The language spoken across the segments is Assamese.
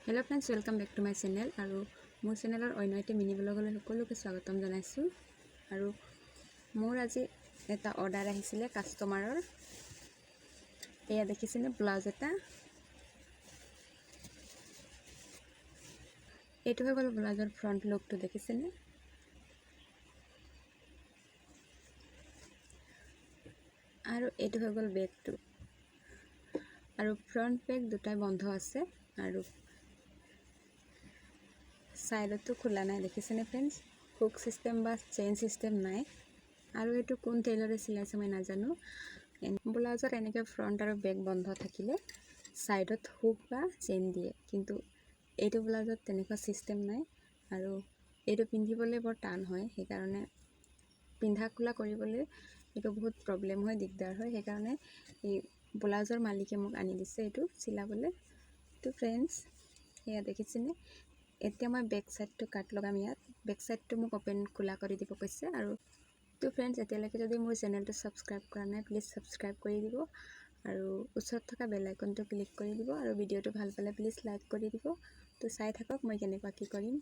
Hello friends, welcome back to my channel और मोर चैनलर अन्य एटा मिनी ब्लगले सकलोके स्वागतम जनाइछु। और मोर आज एटा अर्डार आहिसिले कास्टमारर। एया देखिसेने ब्लाउज एटा, एटु হৈ গল ব্লাউজৰ ফ্ৰন্ট লুকটো দেখিছেনে। আৰু এটু হৈ গল বেকটো। আৰু ফ্ৰন্ট বেক দুটাই বন্ধ আছে আৰু সাইডতো খোলা নাই দেখিছেনে फ्रेंड्स। হুক সিস্টেম বা চেইন সিস্টেম নাই। আৰু এটু কোন টেইলৰে সিলাইছে মই নাজানো। ব্লাউজৰ এনেকে ফ্ৰন্ট আৰু বেক বন্ধ থাকিলে সাইডত হুক বা চেইন দিয়ে, কিন্তু এইটো ব্লাউজত তেনেকুৱা সিস্টেম নাই। আৰু এইটো পিন্ধিবলৈ বৰ টান হয়, সেইকাৰণে পিন্ধা খোলা কৰিবলৈ এইটো বহুত প্ৰব্লেম হয়, দিগদাৰ হয়। সেইকাৰণে এই ব্লাউজৰ মালিকে মোক আনি দিছে এইটো চিলাবলৈ। তো फ्रेंड्स এয়া দেখিছেনে। এতিয়া মই বেক সাইডটো কাট লগাম। ইয়াত বেক সাইডটো মোক ওপেন খোলা কৰি দিব কৈছে। আৰু তো फ्रेंड्स এতিয়ালৈকে যদি মোৰ চেনেলটো সাবস্ক্ৰাইব কৰা নাই প্লিজ সাবস্ক্ৰাইব কৰি দিব আৰু ওচৰত থকা বেল আইকনটো ক্লিক কৰি দিব। আৰু ভিডিওটো ভাল পালে প্লিজ লাইক কৰি দিব। তো চাই থাকক মই কেনেকুৱা কি কৰিম।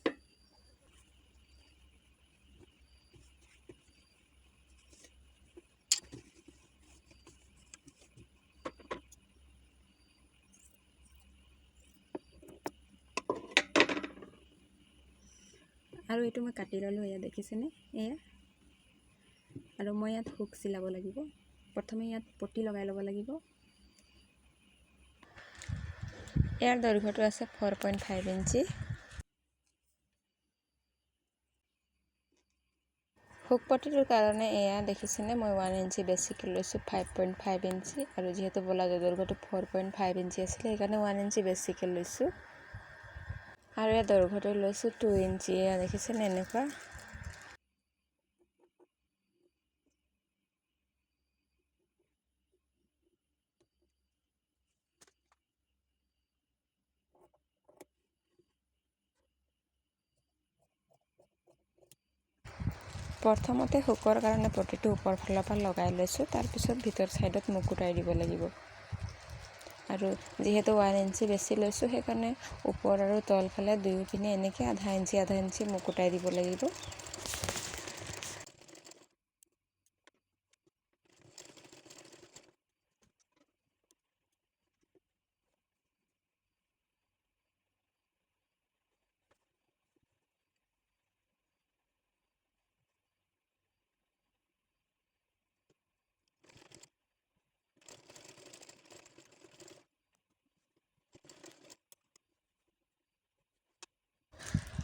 আৰু এইটো মই কাটি ললো। এয়া দেখিছেনে এয়া। আৰু মই ইয়াত হুক চিলাব লাগিব। প্ৰথমে ইয়াত পটি লগাই ল'ব লাগিব। ইয়াৰ দৈৰ্ঘ্যটো আছে 4.5 ইঞ্চি। হুক পটিটোৰ কাৰণে এয়া দেখিছেনে মই 1 ইঞ্চি বেছিকৈ লৈছোঁ, 5.5 ইঞ্চি। আৰু যিহেতু ব্লাউজৰ দৈৰ্ঘ্যটো 4.5 ইঞ্চি আছিলে সেইকাৰণে 1 ইঞ্চি বেছিকৈ লৈছোঁ। আৰু ইয়াৰ দৈৰ্ঘ্যটো লৈছোঁ 2 ইঞ্চি। এয়া দেখিছেনে এনেকুৱা। প্ৰথমতে হুকৰ কাৰণে পটিটো ওপৰ ফালৰ পৰা লগাই লৈছোঁ, তাৰপিছত ভিতৰ সাইডত মুকুটাই দিব লাগিব। আৰু যেহেতু 1 ইঞ্চি বেছি লৈছোঁ সেইকাৰণে ওপৰ আৰু তল ফালে দুয়োপিনে এনেকৈ আধা ইঞ্চি মুকুটাই দিব লাগিব।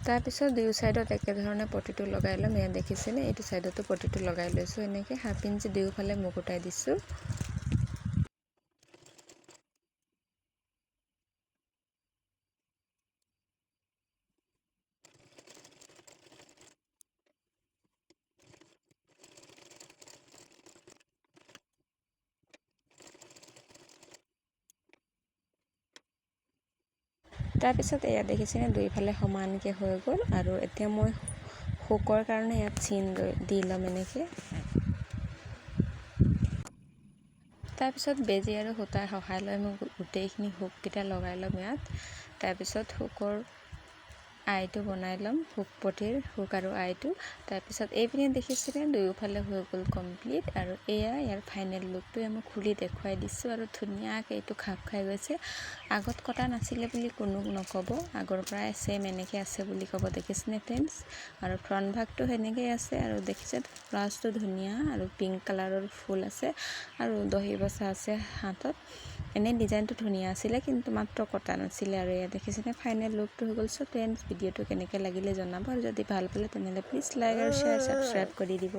তাৰপিছত দুয়ো সাইডত একেধৰণে পটিটো লগাই ল'ম। এয়া দেখিছেনে এইটো সাইডতো পটিটো লগাই লৈছোঁ। এনেকৈ 1/2 ইঞ্চি দুয়োফালে মুকুটাই দিছোঁ। তাৰপিছত এয়া দেখিছেনে দুইফালে সমানকৈ হৈ গ'ল। আৰু এতিয়া মই হুকৰ কাৰণে ইয়াত চিন দি ল'ম এনেকৈ। তাৰপিছত বেজি আৰু সূতাৰ সহায় লৈ মই গোটেইখিনি হুককেইটা লগাই ল'ম ইয়াত। তাৰপিছত হুকৰ আইটো বনাই ল'ম, হুক পটিৰ হুক আৰু আইটো। তাৰপিছত এইপিনে দেখিছেনে দুয়োফালে হৈ গ'ল কমপ্লিট। আৰু এয়া ইয়াৰ ফাইনেল লুকটো মই খুলি দেখুৱাই দিছোঁ। আৰু ধুনীয়াকৈ এইটো খাপ খাই গৈছে। আগত কটা নাছিলে বুলি কোনো নক'ব, আগৰ পৰাই সেম এনেকৈ আছে বুলি ক'ব। দেখিছেনে फ्रेंड्स। আৰু ফ্ৰণ্ট ভাগটো সেনেকৈ আছে। আৰু দেখিছে ব্লাউজটো ধুনীয়া আৰু পিংক কালাৰৰ ফুল আছে আৰু দহি বচা আছে হাতত। এনে ডিজাইনটো ধুনীয়া আছিলে কিন্তু মাত্ৰ কটা নাছিলে। আৰু এয়া দেখিছেনে ফাইনেল লুকটো হৈ গ'ল। চ' फ्रेंड्स ভিডিঅ'টো কেনেকৈ লাগিলে জনাব। আৰু যদি ভাল পালে তেনেহ'লে প্লিজ লাইক আৰু শ্বেয়াৰ ছাবস্ক্ৰাইব কৰি দিব।